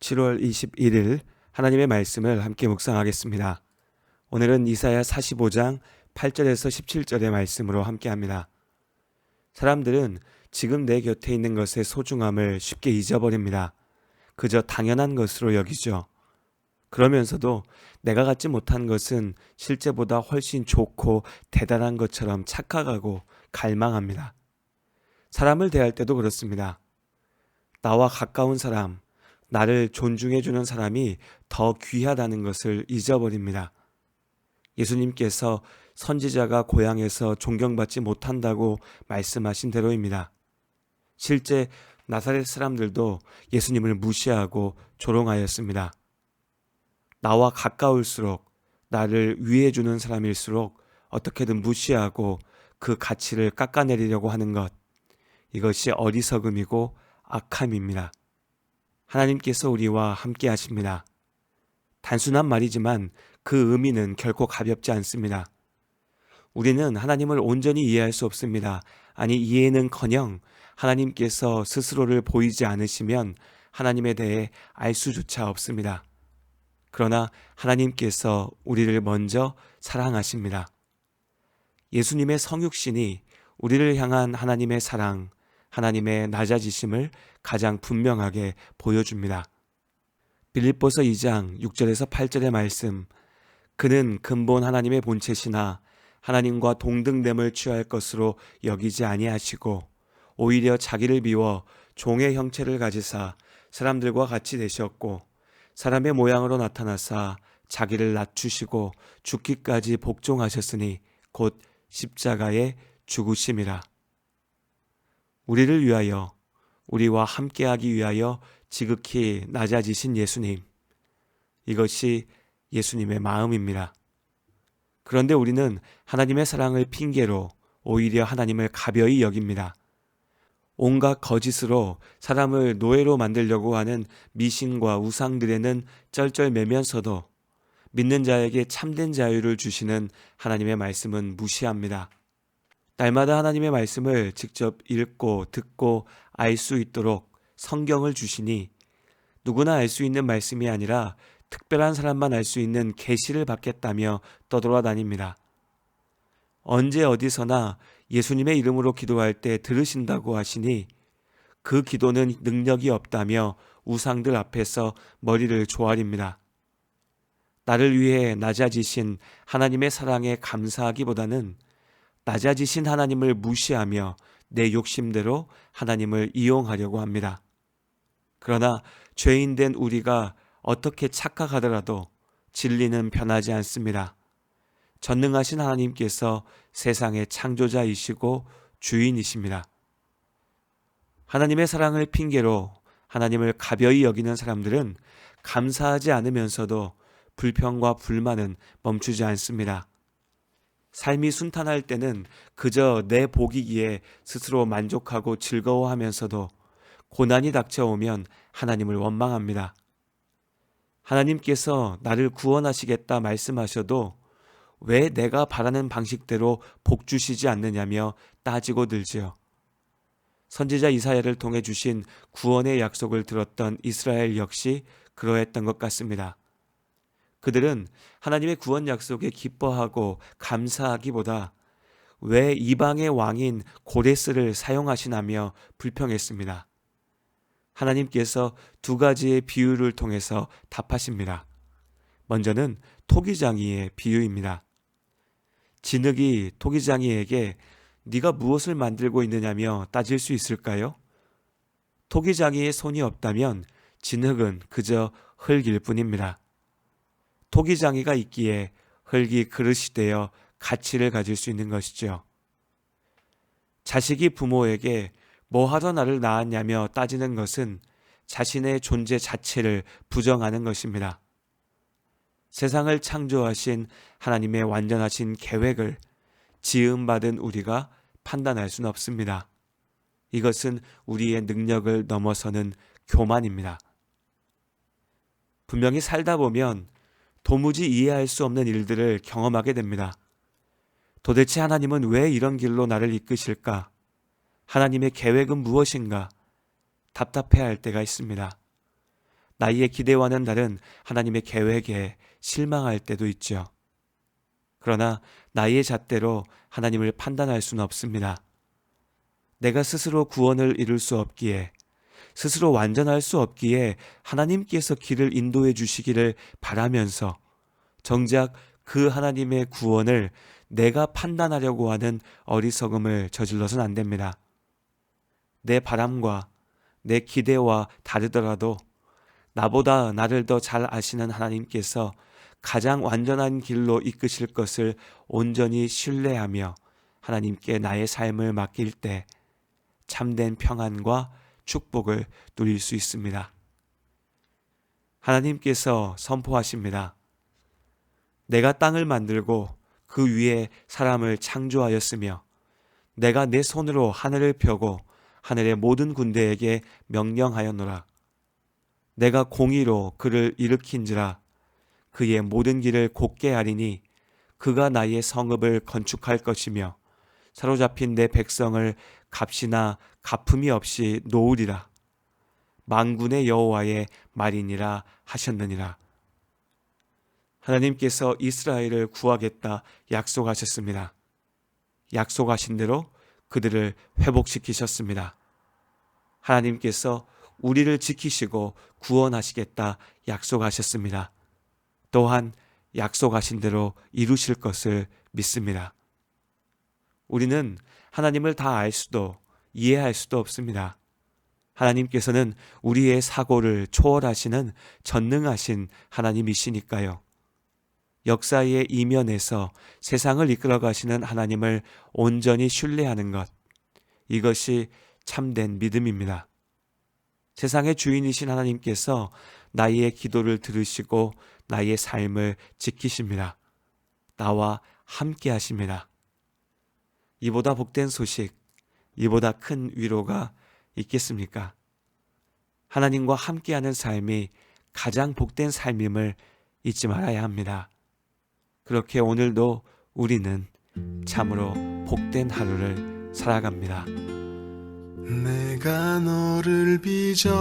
7월 21일 하나님의 말씀을 함께 묵상하겠습니다. 오늘은 이사야 45장 8절에서 17절의 말씀으로 함께합니다. 사람들은 지금 내 곁에 있는 것의 소중함을 쉽게 잊어버립니다. 그저 당연한 것으로 여기죠. 그러면서도 내가 갖지 못한 것은 실제보다 훨씬 좋고 대단한 것처럼 착각하고 갈망합니다. 사람을 대할 때도 그렇습니다. 나와 가까운 사람, 나를 존중해주는 사람이 더 귀하다는 것을 잊어버립니다. 예수님께서 선지자가 고향에서 존경받지 못한다고 말씀하신 대로입니다. 실제 나사렛 사람들도 예수님을 무시하고 조롱하였습니다. 나와 가까울수록, 나를 위해주는 사람일수록 어떻게든 무시하고 그 가치를 깎아내리려고 하는 것, 이것이 어리석음이고 악함입니다. 하나님께서 우리와 함께 하십니다. 단순한 말이지만 그 의미는 결코 가볍지 않습니다. 우리는 하나님을 온전히 이해할 수 없습니다. 아니, 이해는커녕 하나님께서 스스로를 보이지 않으시면 하나님에 대해 알 수조차 없습니다. 그러나 하나님께서 우리를 먼저 사랑하십니다. 예수님의 성육신이 우리를 향한 하나님의 사랑, 하나님의 낮아지심을 가장 분명하게 보여줍니다. 빌립보서 2장 6절에서 8절의 말씀, 그는 근본 하나님의 본체시나 하나님과 동등됨을 취할 것으로 여기지 아니하시고 오히려 자기를 비워 종의 형체를 가지사 사람들과 같이 되셨고 사람의 모양으로 나타나사 자기를 낮추시고 죽기까지 복종하셨으니 곧 십자가에 죽으심이라. 우리를 위하여, 우리와 함께하기 위하여 지극히 낮아지신 예수님, 이것이 예수님의 마음입니다. 그런데 우리는 하나님의 사랑을 핑계로 오히려 하나님을 가벼이 여깁니다. 온갖 거짓으로 사람을 노예로 만들려고 하는 미신과 우상들에는 쩔쩔매면서도 믿는 자에게 참된 자유를 주시는 하나님의 말씀은 무시합니다. 날마다 하나님의 말씀을 직접 읽고 듣고 알 수 있도록 성경을 주시니 누구나 알 수 있는 말씀이 아니라 특별한 사람만 알 수 있는 계시를 받겠다며 떠돌아다닙니다. 언제 어디서나 예수님의 이름으로 기도할 때 들으신다고 하시니 그 기도는 능력이 없다며 우상들 앞에서 머리를 조아립니다. 나를 위해 낮아지신 하나님의 사랑에 감사하기보다는 낮아지신 하나님을 무시하며 내 욕심대로 하나님을 이용하려고 합니다. 그러나 죄인된 우리가 어떻게 착각하더라도 진리는 변하지 않습니다. 전능하신 하나님께서 세상의 창조자이시고 주인이십니다. 하나님의 사랑을 핑계로 하나님을 가벼이 여기는 사람들은 감사하지 않으면서도 불평과 불만은 멈추지 않습니다. 삶이 순탄할 때는 그저 내 복이기에 스스로 만족하고 즐거워하면서도 고난이 닥쳐오면 하나님을 원망합니다. 하나님께서 나를 구원하시겠다 말씀하셔도 왜 내가 바라는 방식대로 복 주시지 않느냐며 따지고 들지요. 선지자 이사야를 통해 주신 구원의 약속을 들었던 이스라엘 역시 그러했던 것 같습니다. 그들은 하나님의 구원 약속에 기뻐하고 감사하기보다 왜 이방의 왕인 고레스를 사용하시나며 불평했습니다. 하나님께서 두 가지의 비유를 통해서 답하십니다. 먼저는 토기장이의 비유입니다. 진흙이 토기장이에게 네가 무엇을 만들고 있느냐며 따질 수 있을까요? 토기장이의 손이 없다면 진흙은 그저 흙일 뿐입니다. 토기장이가 있기에 흙이 그릇이 되어 가치를 가질 수 있는 것이죠. 자식이 부모에게 뭐하러 나를 낳았냐며 따지는 것은 자신의 존재 자체를 부정하는 것입니다. 세상을 창조하신 하나님의 완전하신 계획을 지음받은 우리가 판단할 수는 없습니다. 이것은 우리의 능력을 넘어서는 교만입니다. 분명히 살다 보면 도무지 이해할 수 없는 일들을 경험하게 됩니다. 도대체 하나님은 왜 이런 길로 나를 이끄실까? 하나님의 계획은 무엇인가? 답답해할 때가 있습니다. 나의 기대와는 다른 하나님의 계획에 실망할 때도 있죠. 그러나 나의 잣대로 하나님을 판단할 수는 없습니다. 내가 스스로 구원을 이룰 수 없기에, 스스로 완전할 수 없기에 하나님께서 길을 인도해 주시기를 바라면서 정작 그 하나님의 구원을 내가 판단하려고 하는 어리석음을 저질러서는 안 됩니다. 내 바람과 내 기대와 다르더라도 나보다 나를 더 잘 아시는 하나님께서 가장 완전한 길로 이끄실 것을 온전히 신뢰하며 하나님께 나의 삶을 맡길 때 참된 평안과 축복을 누릴 수 있습니다. 하나님께서 선포하십니다. 내가 땅을 만들고 그 위에 사람을 창조하였으며 내가 내 손으로 하늘을 펴고 하늘의 모든 군대에게 명령하였노라. 내가 공의로 그를 일으킨지라. 그의 모든 길을 곧게 하리니 그가 나의 성읍을 건축할 것이며 사로잡힌 내 백성을 값이나 갚음이 없이 놓으리라. 만군의 여호와의 말이니라 하셨느니라. 하나님께서 이스라엘을 구하겠다 약속하셨습니다. 약속하신 대로 그들을 회복시키셨습니다. 하나님께서 우리를 지키시고 구원하시겠다 약속하셨습니다. 또한 약속하신 대로 이루실 것을 믿습니다. 우리는 하나님을 다 알 수도 이해할 수도 없습니다. 하나님께서는 우리의 사고를 초월하시는 전능하신 하나님이시니까요. 역사의 이면에서 세상을 이끌어 가시는 하나님을 온전히 신뢰하는 것, 이것이 참된 믿음입니다. 세상의 주인이신 하나님께서 나의 기도를 들으시고 나의 삶을 지키십니다. 나와 함께 하십니다. 이보다 복된 소식, 이보다 큰 위로가 있겠습니까? 하나님과 함께하는 삶이 가장 복된 삶임을 잊지 말아야 합니다. 그렇게 오늘도 우리는 참으로 복된 하루를 살아갑니다. 내가 너를 빚었단다.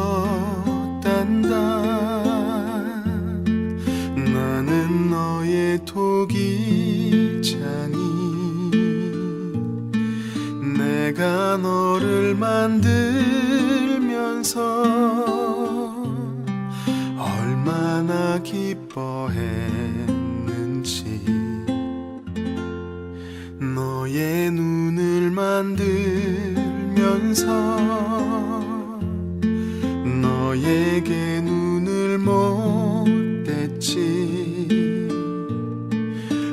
나는 너의 토기장이. 내가 너를 만들면서 얼마나 기뻐했는지. 너의 눈을 만들면서 너에게 눈을 못 댔지.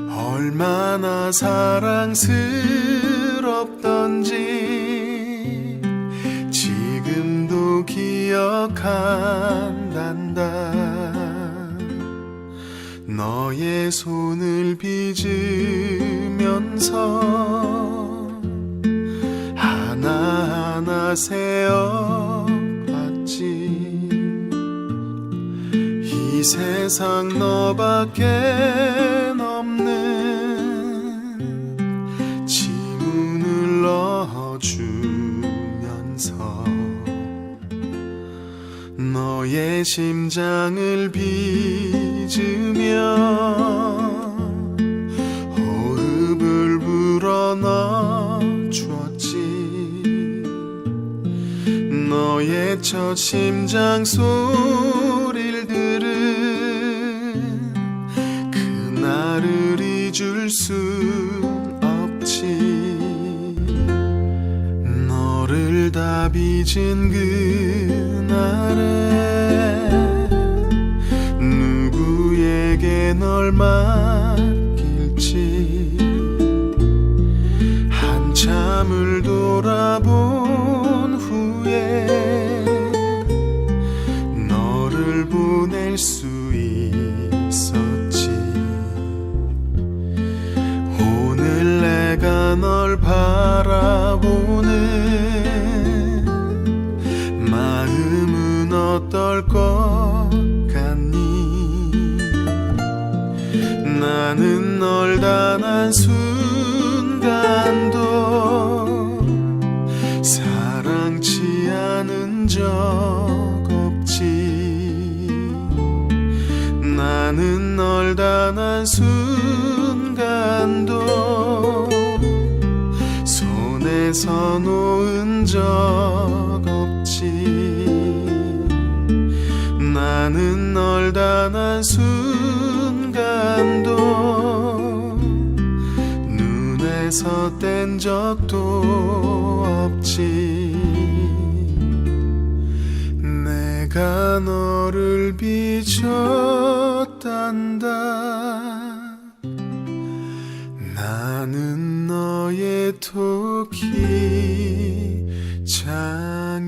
얼마나 사랑스럽던지 지금도 기억한단다. 너의 손을 빚으면서 하나하나 세어봤지. 이 세상 너밖에 없는 지문을 넣어주면서 너의 심장을 빚으며 호흡을 불어넣어주었지. 너의 첫 심장 소리를 들은 그날을 잊을 순 없지. 너를 다 빚은 그날에 누구에게 널 맡길지 한참을 돌아본 후에 너를 보낼 수 있었지. 오늘 내가 널 바라보는 마음은 어떨 것 같니? 나는 널 단 한 순간도 사랑치 않은 적 없지. 나는 널 단 한순간도 손에서 놓은 적 없지. 나는 널 단 한순간도 눈에서 뗀 적도 없지. 내가 너를 빚었단다. 나는 너의 토끼 장이